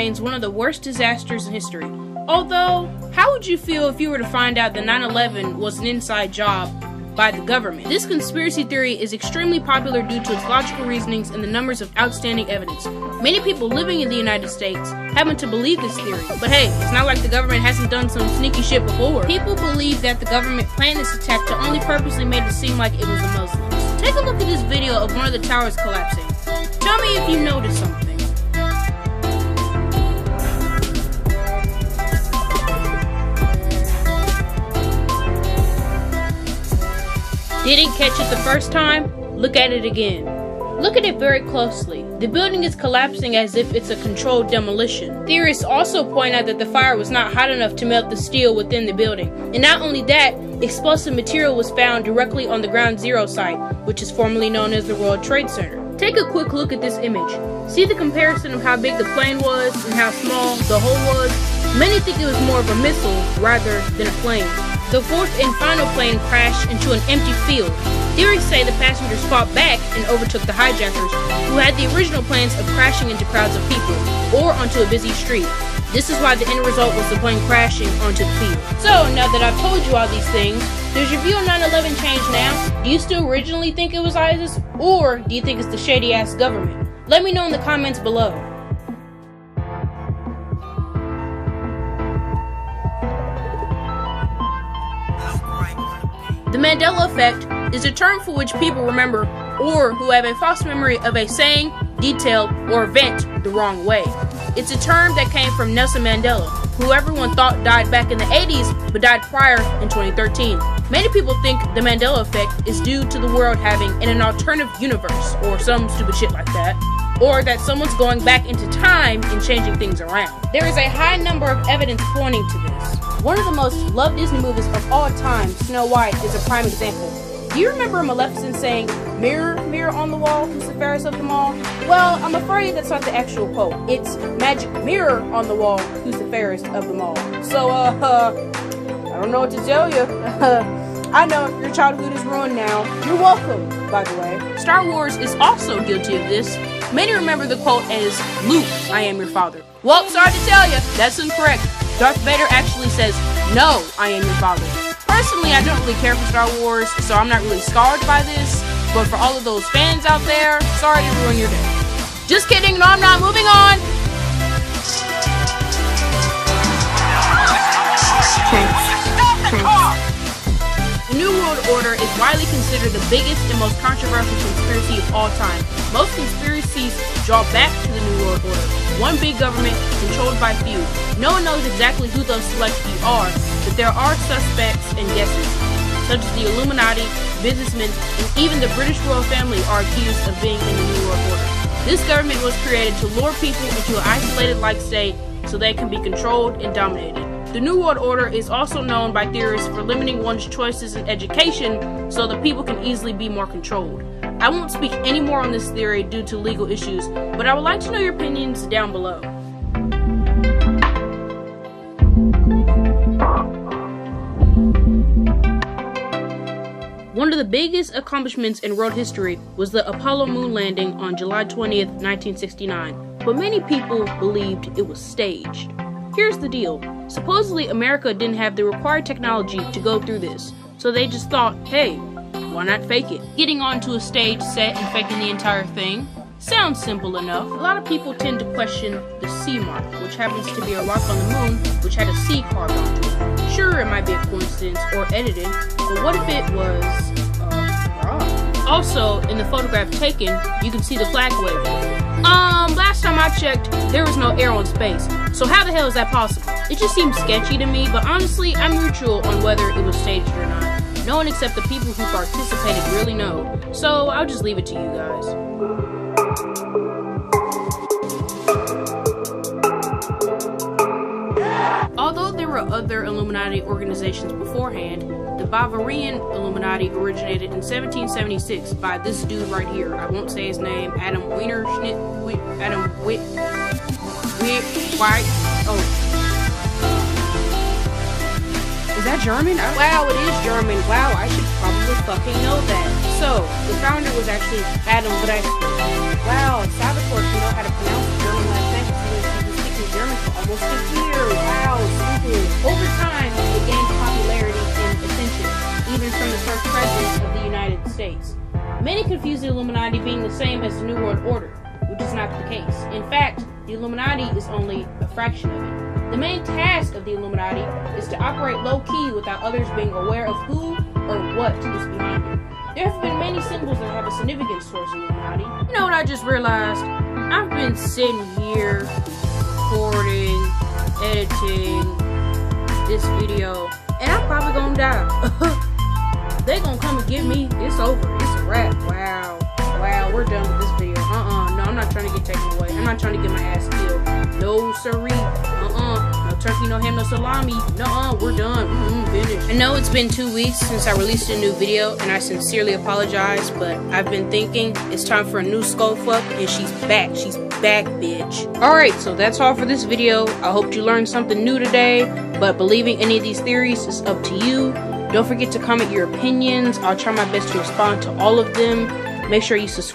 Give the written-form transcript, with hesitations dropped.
remains one of the worst disasters in history. Although, how would you feel if you were to find out that 9/11 was an inside job by the government? This conspiracy theory is extremely popular due to its logical reasonings and the numbers of outstanding evidence. Many people living in the United States happen to believe this theory, but hey, it's not like the government hasn't done some sneaky shit before. People believe that the government planned this attack to only purposely make it seem like it was the Muslims. Take a look at this video of one of the towers collapsing. Tell me if you notice something. Didn't catch it the first time? Look at it again. Look at it very closely. The building is collapsing as if it's a controlled demolition. Theorists also point out that the fire was not hot enough to melt the steel within the building. And not only that, explosive material was found directly on the Ground Zero site, which is formerly known as the World Trade Center. Take a quick look at this image. See the comparison of how big the plane was and how small the hole was? Many think it was more of a missile rather than a plane. The fourth and final plane crashed into an empty field. Theories say the passengers fought back and overtook the hijackers, who had the original plans of crashing into crowds of people, or onto a busy street. This is why the end result was the plane crashing onto the field. So, now that I've told you all these things, does your view on 9/11 change now? Do you still originally think it was ISIS, or do you think it's the shady-ass government? Let me know in the comments below. The Mandela effect is a term for which people remember or who have a false memory of a saying, detail, or event the wrong way. It's a term that came from Nelson Mandela, who everyone thought died back in the 80s but died prior in 2013. Many people think the Mandela effect is due to the world having an alternative universe or some stupid shit like that, or that someone's going back into time and changing things around. There is a high number of evidence pointing to this. One of the most loved Disney movies of all time, Snow White, is a prime example. Do you remember Maleficent saying, "Mirror, mirror on the wall, who's the fairest of them all"? Well, I'm afraid that's not the actual quote. It's "Magic mirror on the wall, who's the fairest of them all." So, I don't know what to tell you. I know, your childhood is ruined now. You're welcome, by the way. Star Wars is also guilty of this. Many remember the quote as, "Luke, I am your father." Well, sorry to tell you, that's incorrect. Darth Vader actually says, "No, I am your father." Personally, I don't really care for Star Wars, so I'm not really scarred by this, but for all of those fans out there, sorry to ruin your day. Just kidding, no I'm not, moving on! The New World Order is widely considered the biggest and most controversial conspiracy of all time. Most conspiracies draw back to the New World Order, one big government controlled by few. No one knows exactly who those select few are, but there are suspects and guesses, such as the Illuminati, businessmen, and even the British royal family are accused of being in the New World Order. This government was created to lure people into an isolated-like state so they can be controlled and dominated. The New World Order is also known by theorists for limiting one's choices in education so that people can easily be more controlled. I won't speak any more on this theory due to legal issues, but I would like to know your opinions down below. One of the biggest accomplishments in world history was the Apollo moon landing on July 20th, 1969, but many people believed it was staged. Here's the deal. Supposedly, America didn't have the required technology to go through this, so they just thought, hey, why not fake it? Getting onto a stage set and faking the entire thing sounds simple enough. A lot of people tend to question the C mark, which happens to be a rock on the moon which had a C carved onto it. Sure, it might be a coincidence or edited, but what if it was wrong? Also, in the photograph taken, you can see the flag waving. Last time I checked, there was no air on space, so how the hell is that possible? It just seems sketchy to me, but honestly, I'm neutral on whether it was staged or not. No one except the people who participated really know, so I'll just leave it to you guys. Although there were other Illuminati organizations beforehand, the Bavarian Illuminati originated in 1776 by this dude right here. I won't say his name. Adam Wienerschnitt. Adam White. Oh. Is that German? Wow, it is German. Wow, I should probably fucking know that. So, the founder was actually Adam, but wow, Salvatore can know how to pronounce German last name because he was speaking to hear. Wow, stupid. Over time, it gained popularity and attention, even from the first president of the United States. Many confuse the Illuminati being the same as the New World Order, which is not the case. In fact, the Illuminati is only a fraction of it. The main task of the Illuminati is to operate low-key without others being aware of who or what is behind it. There have been many symbols that have a significance towards the Illuminati. You know what I just realized? I've been sitting here, recording, editing this video, and I'm probably gonna die. They gonna come and get me. It's over. It's a wrap. Wow. Wow, we're done with this video. No, I'm not trying to get taken away. I'm not trying to get my ass killed. No siree. No turkey, no ham, no salami. Nuh-uh, we're done. Finished. I know it's been 2 weeks since I released a new video, and I sincerely apologize, but I've been thinking it's time for a new skull fuck, and she's back. She's back, bitch. Alright, so that's all for this video. I hope you learned something new today, but believing any of these theories is up to you. Don't forget to comment your opinions. I'll try my best to respond to all of them. Make sure you subscribe.